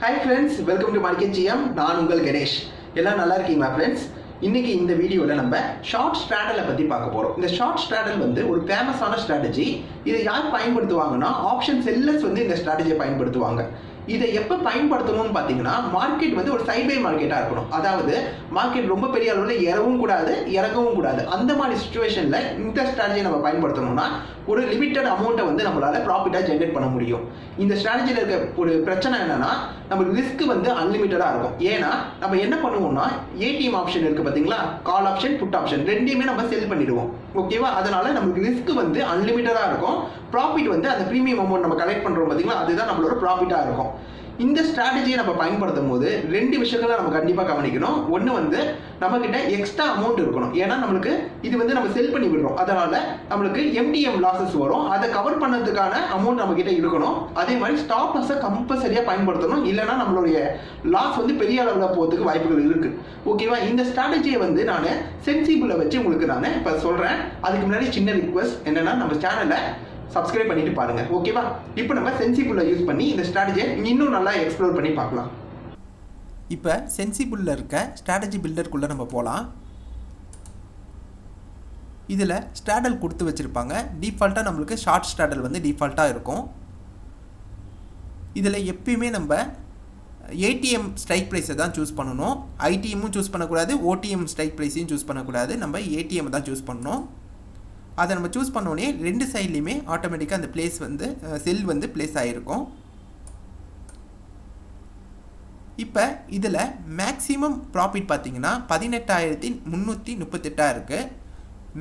Hi friends, welcome to Market GM. நான் உங்கள் கணேஷ். எல்லாம் நல்லா இருக்கீங்களா friends? இன்னைக்கு இந்த வீடியோவில் நம்ம ஷார்ட் ஸ்ட்ராடலை பற்றி பார்க்க போகிறோம். இந்த ஷார்ட் ஸ்ட்ராடல் வந்து ஒரு ஃபேமஸான ஸ்ட்ராட்டஜி. இதை யார் பயன்படுத்துவாங்கன்னா ஆப்ஷன் செல்லர்ஸ் வந்து இந்த ஸ்ட்ராட்டஜியை பயன்படுத்துவாங்க. இதை எப்போ பயன்படுத்தணும்னு பார்த்தீங்கன்னா மார்க்கெட் வந்து ஒரு சைட் பை மார்க்கெட்டாக இருக்கணும். அதாவது மார்க்கெட் ரொம்ப பெரிய அளவில் ஏறவும் கூடாது இறங்கவும் கூடாது. அந்த மாதிரி சுச்சுவேஷனில் இந்த ஸ்ட்ராட்டஜியை நம்ம பயன்படுத்தணும்னா ஒரு லிமிட்டட் அமௌண்ட்டை வந்து நம்மளால் ப்ராஃபிட்டாக ஜென்ரேட் பண்ண முடியும். இந்த ஸ்ட்ராட்டஜியில் இருக்க ஒரு பிரச்சனை என்னன்னா நமக்கு ரிஸ்க் வந்து அன்லிமிட்டடாக இருக்கும். ஏன்னா நம்ம என்ன பண்ணுவோம்னா ஏடிஎம் ஆப்ஷன் இருக்குது பார்த்தீங்களா, கால் ஆப்ஷன் புட் ஆப்ஷன் ரெண்டையுமே நம்ம செல் பண்ணிடுவோம். ஓகேவா, அதனால நமக்கு ரிஸ்க் வந்து அன்லிமிட்டடாக இருக்கும். ப்ராஃபிட் வந்து அந்த ப்ரீமியம் அமௌண்ட் நம்ம கலெக்ட் பண்ணுறோம் பார்த்தீங்களா, அதுதான் நம்மளோட ப்ராஃபிட்டாக இருக்கும். இந்த ஸ்ட்ராட்டஜியை நம்ம பயன்படுத்தும் போது ரெண்டு விஷயங்களை நம்ம கண்டிப்பாக கவனிக்கணும். ஒன்று வந்து நம்மக்கிட்ட எக்ஸ்ட்ரா அமௌண்ட் இருக்கணும். ஏன்னா நம்மளுக்கு இது வந்து நம்ம செல் பண்ணி விடுறோம், அதனால நம்மளுக்கு எம்டிஎம் லாசஸ் வரும். அதை கவர் பண்ணதுக்கான அமௌண்ட் நம்மக்கிட்ட இருக்கணும். அதே மாதிரி ஸ்டாப் லாஸை கம்பல்சரியாக பயன்படுத்தணும். இல்லைனா நம்மளுடைய லாஸ் வந்து பெரிய அளவில் போகிறதுக்கு வாய்ப்புகள் இருக்குது. ஓகேவா, இந்த ஸ்ட்ராட்டஜியை வந்து நான் சென்சிபிளை வச்சு உங்களுக்கு நான் இப்போ சொல்கிறேன். அதுக்கு முன்னாடி சின்ன ரிக்வெஸ்ட் என்னென்னா நம்ம சேனலை சப்ஸ்கிரைப் பண்ணிட்டு பாருங்க. ஓகேவா, இப்போ நம்ம சென்சிபிளை யூஸ் பண்ணி இந்த ஸ்ட்ராட்டஜியை இன்னும் நல்லா எக்ஸ்ப்ளோர் பண்ணி பார்க்கலாம். இப்போ சென்சிபிளில் இருக்க ஸ்ட்ராட்டஜி பில்டருக்குள்ளே நம்ம போகலாம். இதில் ஸ்ட்ராடல் கொடுத்து வச்சுருப்பாங்க. டிஃபால்ட்டாக நம்மளுக்கு ஷார்ட் ஸ்ட்ராடல் வந்து டிஃபால்ட்டாக இருக்கும். இதில் எப்பயுமே நம்ம ஏடிஎம் ஸ்ட்ரைக் ப்ரைஸை தான் சூஸ் பண்ணணும். ஐடிஎம்மும் சூஸ் பண்ணக்கூடாது, ஓடிஎம் ஸ்ட்ரைக் ப்ரைஸையும் சூஸ் பண்ணக்கூடாது. நம்ம ஏடிஎம் தான் சூஸ் பண்ணணும். அதை நம்ம சூஸ் பண்ணோடனே ரெண்டு சைட்லேயுமே ஆட்டோமேட்டிக்காக அந்த பிளேஸ் வந்து செல் வந்து பிளேஸ் ஆகிருக்கும். இப்போ இதில் மேக்ஸிமம் ப்ராஃபிட் பார்த்தீங்கன்னா 18,338 இருக்குது.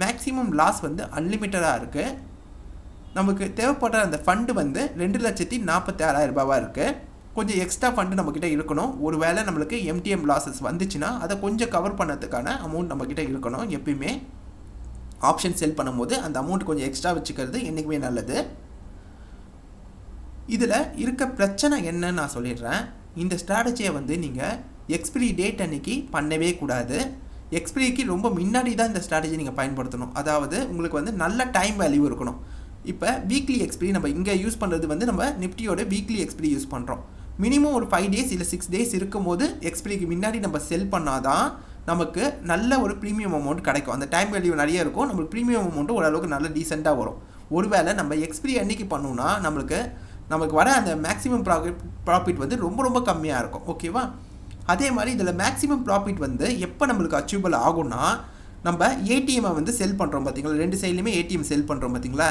மேக்ஸிமம் லாஸ் வந்து அன்லிமிட்டடாக இருக்குது. நமக்கு தேவைப்படுற அந்த ஃபண்டு வந்து 2,46,000 இருக்குது. கொஞ்சம் எக்ஸ்ட்ரா ஃபண்டு நம்மக்கிட்ட இருக்கணும். ஒரு வேளை நம்மளுக்கு எம்டிஎம் லாஸஸ் வந்துச்சுன்னா அதை கொஞ்சம் கவர் பண்ணதுக்கான அமௌண்ட் நம்மக்கிட்ட இருக்கணும். எப்பயுமே ஆப்ஷன் செல் பண்ணும்போது அந்த அமௌண்ட் கொஞ்சம் எக்ஸ்ட்ரா வச்சுக்கிறது என்றைக்குமே நல்லது. இதில் இருக்க பிரச்சனை என்னன்னு நான் சொல்லிடுறேன். இந்த ஸ்ட்ராட்டஜியை வந்து நீங்கள் எக்ஸ்பிரி டேட் அன்றைக்கி பண்ணவே கூடாது. எக்ஸ்பிரிக்கு ரொம்ப முன்னாடி தான் இந்த ஸ்ட்ராட்டஜி நீங்கள் பயன்படுத்தணும். அதாவது உங்களுக்கு வந்து நல்ல டைம் வேல்யூ இருக்கணும். இப்போ வீக்லி எக்ஸ்பிரி நம்ம இங்கே யூஸ் பண்ணுறது வந்து நம்ம நிஃப்டியோட வீக்லி எக்ஸ்பிரி யூஸ் பண்ணுறோம். மினிமம் ஒரு 5 days இல்லை 6 days இருக்கும்போது எக்ஸ்பிரிக்கு முன்னாடி நம்ம செல் பண்ணாதான் நமக்கு நல்ல ஒரு ப்ரீமியம் அமௌண்ட் கிடைக்கும். அந்த டைம் வேல்யூ நிறைய இருக்கும். நம்மளுக்கு ப்ரீமியம் அமௌண்ட்டு ஓரளவுக்கு நல்ல டீசெண்டாக வரும். ஒருவேளை நம்ம எக்ஸ்பிரி அன்றைக்கி பண்ணோன்னா நமக்கு வர அந்த மேக்ஸிமம் ப்ராஃபிட் வந்து ரொம்ப ரொம்ப கம்மியாக இருக்கும். ஓகேவா, அதே மாதிரி இதில் மேக்ஸிமம் ப்ராஃபிட் வந்து எப்போ நம்மளுக்கு அச்சீவபிள் ஆகும்னா நம்ம ஏடிஎம்மை வந்து செல் பண்ணுறோம் பார்த்தீங்களா, ரெண்டு சைட்லையுமே ஏடிஎம் செல் பண்ணுறோம் பார்த்தீங்களா.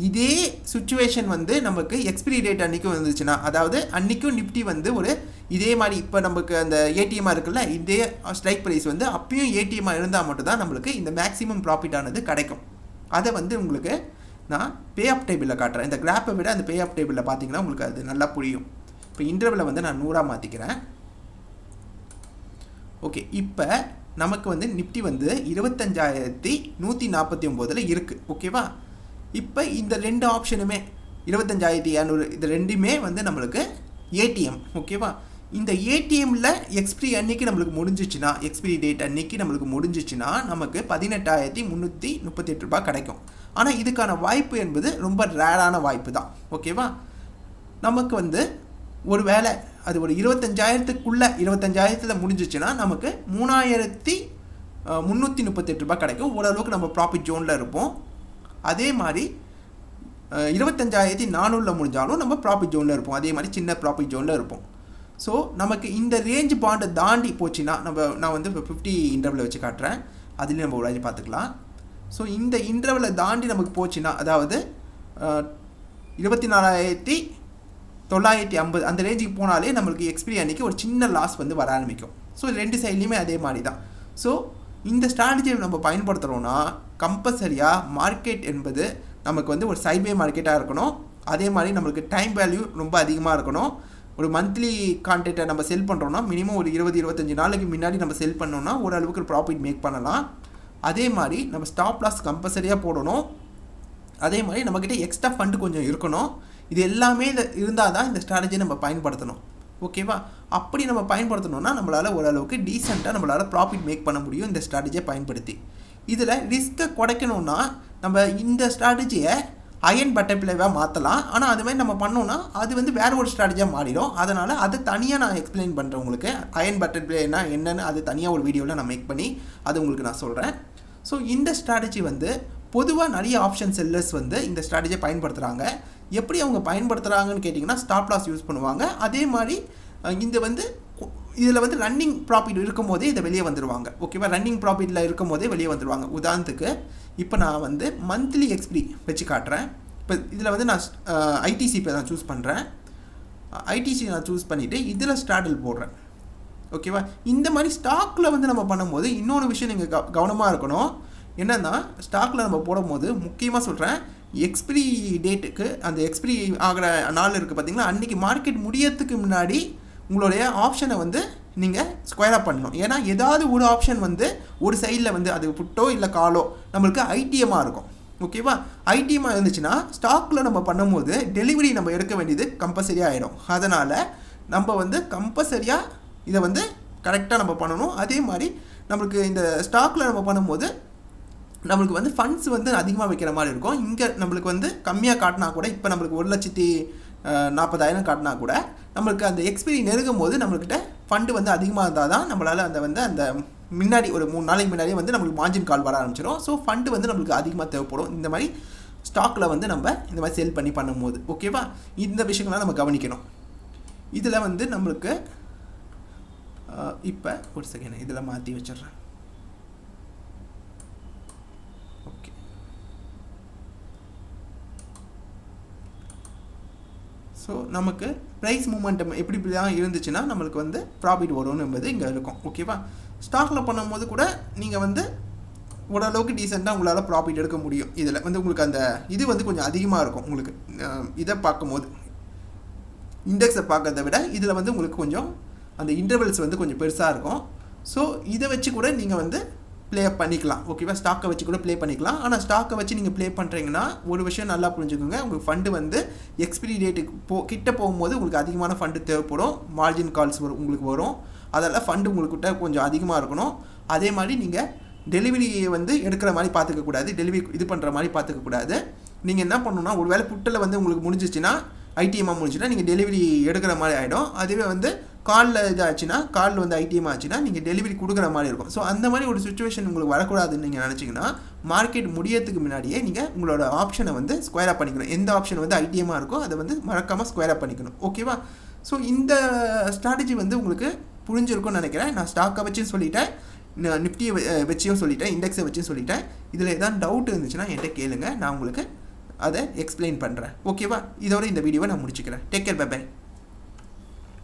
இதே சுச்சுவேஷன் வந்து நமக்கு எக்ஸ்பிரி டேட் அன்றைக்கும் வந்துச்சுன்னா, அதாவது அன்றைக்கும் நிஃப்டி வந்து ஒரு இதே மாதிரி இப்போ நமக்கு அந்த ஏடிஎம்மாக இருக்குல்ல, இதே ஸ்ட்ரைக் ப்ரைஸ் வந்து அப்பயும் ஏடிஎம்மாக இருந்தால் மட்டும்தான் நம்மளுக்கு இந்த மேக்ஸிமம் ப்ராஃபிட் ஆனது கிடைக்கும். அதை வந்து உங்களுக்கு நான் பே ஆஃப் டேபிளில் காட்டுறேன். இந்த கிராப்பை விட அந்த பே ஆஃப் டேபிளில் பார்த்தீங்கன்னா உங்களுக்கு அது நல்லா புரியும். இப்போ இன்டர்வலை வந்து நான் 100 மாற்றிக்கிறேன். ஓகே, இப்போ நமக்கு வந்து நிஃப்டி வந்து 25,149 இருக்குது. ஓகேவா, இப்போ இந்த ரெண்டு ஆப்ஷனுமே 25,200 இது ரெண்டுமே வந்து நம்மளுக்கு ஏடிஎம். ஓகேவா, இந்த ஏடிஎம்மில் எக்ஸ்பிரி அன்னைக்கு நம்மளுக்கு முடிஞ்சிச்சுன்னா, எக்ஸ்பிரி டேட் அன்னைக்கு நம்மளுக்கு முடிஞ்சிச்சுன்னா நமக்கு 18,338 கிடைக்கும். ஆனால் இதுக்கான வாய்ப்பு என்பது ரொம்ப ரேரான வாய்ப்பு தான். ஓகேவா, நமக்கு வந்து ஒரு வேளை அது ஒரு 25,000க்குள்ளே 25,000 முடிஞ்சிச்சுன்னா நமக்கு 3,338 கிடைக்கும். ஓரளவுக்கு நம்ம ப்ராஃபிட் ஜோனில் இருப்போம். அதே மாதிரி 25,400 முடிஞ்சாலும் நம்ம ப்ராஃபிட் ஜோனில் இருப்போம். அதே மாதிரி சின்ன ப்ராஃபிட் ஜோனில் இருப்போம். ஸோ நமக்கு இந்த ரேஞ்ச் பாண்டை தாண்டி போச்சுன்னா நான் வந்து இப்போ 50 இன்டர்வலை வச்சு காட்டுறேன். அதுலேயும் நம்ம ஒரு பார்த்துக்கலாம். ஸோ இந்த இன்டர்வலை தாண்டி நமக்கு போச்சுன்னா, அதாவது 24,950 அந்த ரேஞ்சுக்கு போனாலே நம்மளுக்கு எக்ஸ்பிரி அன்றைக்கி ஒரு சின்ன லாஸ் வந்து வர ஆரம்பிக்கும். ஸோ ரெண்டு சைட்லேயுமே அதே மாதிரி தான். ஸோ இந்த ஸ்ட்ராட்டஜியை நம்ம பயன்படுத்துகிறோன்னா கம்பல்சரியாக மார்க்கெட் என்பது நமக்கு வந்து ஒரு சைட் பை மார்க்கெட்டாக இருக்கணும். அதே மாதிரி நம்மளுக்கு டைம் வேல்யூ ரொம்ப அதிகமாக இருக்கணும். ஒரு மந்த்லி கான்ட்ராக்டை நம்ம செல் பண்ணுறோன்னா மினிமம் ஒரு 20-25 நாளைக்கு முன்னாடி நம்ம செல் பண்ணோன்னா ஓரளவுக்கு ப்ராஃபிட் மேக் பண்ணலாம். அதே மாதிரி நம்ம ஸ்டாப் லாஸ் கம்பல்சரியாக போடணும். அதே மாதிரி நம்மக்கிட்ட எக்ஸ்ட்ரா ஃபண்டு கொஞ்சம் இருக்கணும். இது எல்லாமே இருந்தால் தான் இந்த ஸ்ட்ராட்டஜியை நம்ம பயன்படுத்தணும். ஓகேவா, அப்படி நம்ம பயன்படுத்தணும்னா நம்மளால் ஓரளவுக்கு டீசெண்டாக நம்மளால் ப்ராஃபிட் மேக் பண்ண முடியும் இந்த ஸ்ட்ராட்டஜியை பயன்படுத்தி. இதில் ரிஸ்க்கை குறைக்கணும்னா நம்ம இந்த ஸ்ட்ராட்டஜியை அயன் பட்டர்ஃப்ளைவாக மாற்றலாம். ஆனால் அது மாதிரி நம்ம பண்ணோன்னா அது வந்து வேறு ஒரு ஸ்ட்ராட்டஜியாக மாறிடும். அதனால் அது தனியாக நான் எக்ஸ்பிளைன் பண்ணுறேன் உங்களுக்கு. அயன் பட்டர்ஃப்ளைனா என்னென்னு அது தனியாக ஒரு வீடியோவில் நான் மேக் பண்ணி அது உங்களுக்கு நான் சொல்கிறேன். ஸோ இந்த ஸ்ட்ராட்டஜி வந்து பொதுவாக நிறைய ஆப்ஷன் செல்லர்ஸ் வந்து இந்த ஸ்ட்ராட்டஜியை பயன்படுத்துகிறாங்க. எப்படி அவங்க பயன்படுத்துகிறாங்கன்னு கேட்டிங்கன்னா ஸ்டாப் லாஸ் யூஸ் பண்ணுவாங்க. அதே மாதிரி இந்த வந்து இதில் வந்து ரன்னிங் ப்ராஃபிட் இருக்கும் போதே இதை வெளியே வந்துடுவாங்க. ஓகேவா, ரன்னிங் ப்ராஃபிட்டில் இருக்கும் போதே வெளியே வந்துடுவாங்க. உதாரணத்துக்கு இப்போ நான் வந்து மந்த்லி எக்ஸ்பிரி வச்சு காட்டுறேன். இப்போ இதில் வந்து நான் ஐடிசி இப்போ நான் சூஸ் பண்ணுறேன். ஐடிசி நான் சூஸ் பண்ணிவிட்டு இதில் ஸ்ட்ராடல் போடுறேன். ஓகேவா, இந்த மாதிரி ஸ்டாக்கில் வந்து நம்ம பண்ணும்போது இன்னொரு விஷயம் நீங்கள் கவனமாக இருக்கணும். என்னென்னா ஸ்டாக்கில் நம்ம போடும்போது முக்கியமாக சொல்கிறேன், எக்ஸ்பிரி டேட்டுக்கு அந்த எக்ஸ்பிரி ஆகிற நாள் இருக்குது பார்த்தீங்களா, அன்றைக்கி மார்க்கெட் முடியறதுக்கு முன்னாடி உங்களுடைய ஆப்ஷனை வந்து நீங்கள் ஸ்கொயராக பண்ணணும். ஏன்னா ஏதாவது ஒரு ஆப்ஷன் வந்து ஒரு சைடில் வந்து அது புட்டோ இல்லை காலோ நம்மளுக்கு ஐடிஎம்மாக இருக்கும். ஓகேவா, ஐடிஎம்மாக இருந்துச்சுன்னா ஸ்டாக்கில் நம்ம பண்ணும்போது டெலிவரி நம்ம எடுக்க வேண்டியது கம்பல்சரியாக ஆகிடும். அதனால் நம்ம வந்து கம்பல்சரியாக இதை வந்து கரெக்டாக நம்ம பண்ணணும். அதே மாதிரி நம்மளுக்கு இந்த ஸ்டாக்கில் நம்ம பண்ணும்போது நம்மளுக்கு வந்து ஃபண்ட்ஸ் வந்து அதிகமாக வைக்கிற மாதிரி இருக்கும். இங்கே நம்மளுக்கு வந்து கம்மியாக காட்டினா கூட, இப்போ நம்மளுக்கு 1,40,000 காட்டினா கூட நம்மளுக்கு அந்த எக்ஸ்பிரி நெருங்கும் போது நம்மள்கிட்ட ஃபண்டு வந்து அதிகமாக இருந்தால் தான் நம்மளால் அந்த முன்னாடி ஒரு 3 நாளைக்கு முன்னாடியே வந்து நம்மளுக்கு மார்ஜின் கால் வர ஆரம்பிச்சிடும். ஸோ ஃபண்டு வந்து நம்மளுக்கு அதிகமாக தேவைப்படும் இந்த மாதிரி ஸ்டாக்கில் வந்து நம்ம இந்த மாதிரி சேல் பண்ணி பண்ணும்போது. ஓகேவா, இந்த விஷயங்கள்லாம் நம்ம கவனிக்கணும். இதில் வந்து நம்மளுக்கு இப்போ ஒரு செகண்ட் இதில் மாற்றி வச்சிடுறேன். ஓகே, ஸோ நமக்கு ப்ரைஸ் மூமெண்டம் எப்படி தான் இருந்துச்சுன்னா நம்மளுக்கு வந்து ப்ராஃபிட் வரும்னு என்பது இங்கே இருக்கும். ஓகேவா, ஸ்டாக்கில் பண்ணும்போது கூட நீங்கள் வந்து ஓரளவுக்கு டீசெண்டாக உங்களால் ப்ராஃபிட் எடுக்க முடியும். இதில் வந்து உங்களுக்கு அந்த இது வந்து கொஞ்சம் அதிகமாக இருக்கும். உங்களுக்கு இதை பார்க்கும்போது இண்டெக்ஸை பார்க்கறத விட இதில் வந்து உங்களுக்கு கொஞ்சம் அந்த இன்டர்வல்ஸ் வந்து கொஞ்சம் பெருசாக இருக்கும். ஸோ இதை வச்சு கூட நீங்கள் வந்து ப்ளே பண்ணிக்கலாம். ஓகேவா, ஸ்டாக்கை வச்சு கூட ப்ளே பண்ணிக்கலாம். ஆனால் ஸ்டாக்கை வச்சு நீங்கள் ப்ளே பண்ணுறீங்கன்னா ஒரு விஷயம் நல்லா புரிஞ்சுக்கோங்க, உங்களுக்கு ஃபண்டு வந்து எக்ஸ்பிரி டேட்டுக்கு கிட்ட போகும்போது உங்களுக்கு அதிகமான ஃபண்டு தேவைப்படும். மார்ஜின் கால்ஸ் உங்களுக்கு வரும். அதெல்லாம் ஃபண்டு உங்கள்கிட்ட கொஞ்சம் அதிகமாக இருக்கணும். அதே மாதிரி நீங்கள் டெலிவரியை வந்து எடுக்கிற மாதிரி பார்த்துக்கக்கூடாது, டெலிவரி இது பண்ணுற மாதிரி பார்த்துக்கக்கூடாது. நீங்கள் என்ன பண்ணணும்னா, ஒரு வேளை புட்டில் வந்து உங்களுக்கு முடிஞ்சிச்சுன்னா ஐடிஎம்மாக முடிஞ்சுன்னா நீங்கள் டெலிவரி எடுக்கிற மாதிரி ஆகிடும். அதுவே வந்து காலில் இதாச்சுன்னா காலில் வந்து ஐடிஎம் ஆச்சுன்னா நீங்கள் டெலிவரி கொடுக்குற மாதிரி இருக்கும். ஸோ அந்த மாதிரி ஒரு சுச்சுவேஷன் உங்களுக்கு வரக்கூடாதுன்னு நீங்கள் நினச்சிங்கன்னா மார்க்கெட் முடியறதுக்கு முன்னாடியே நீங்கள் உங்களோட ஆப்ஷனை வந்து ஸ்கொயராக பண்ணிக்கணும். எந்த ஆப்ஷன் வந்து ஐடிஎம்மாக இருக்கோ அதை வந்து மறக்காமல் ஸ்கொயராக பண்ணிக்கணும். ஓகேவா, ஸோ இந்த ஸ்ட்ராட்டஜி வந்து உங்களுக்கு புரிஞ்சிருக்கும்னு நினைக்கிறேன். நான் ஸ்டாக்கை வச்சும் சொல்லிட்டேன், நிஃப்டியை வச்சியும் சொல்லிட்டேன், இண்டெக்ஸை வச்சும் சொல்லிட்டேன். இதில் ஏதாவது டவுட் இருந்துச்சுன்னா என்கிட்ட கேளுங்க, நான் உங்களுக்கு அதை எக்ஸ்பிளைன் பண்ணுறேன். ஓகேவா, இதோட இந்த வீடியோவை நான் முடிச்சுக்கிறேன். Take care, bye by.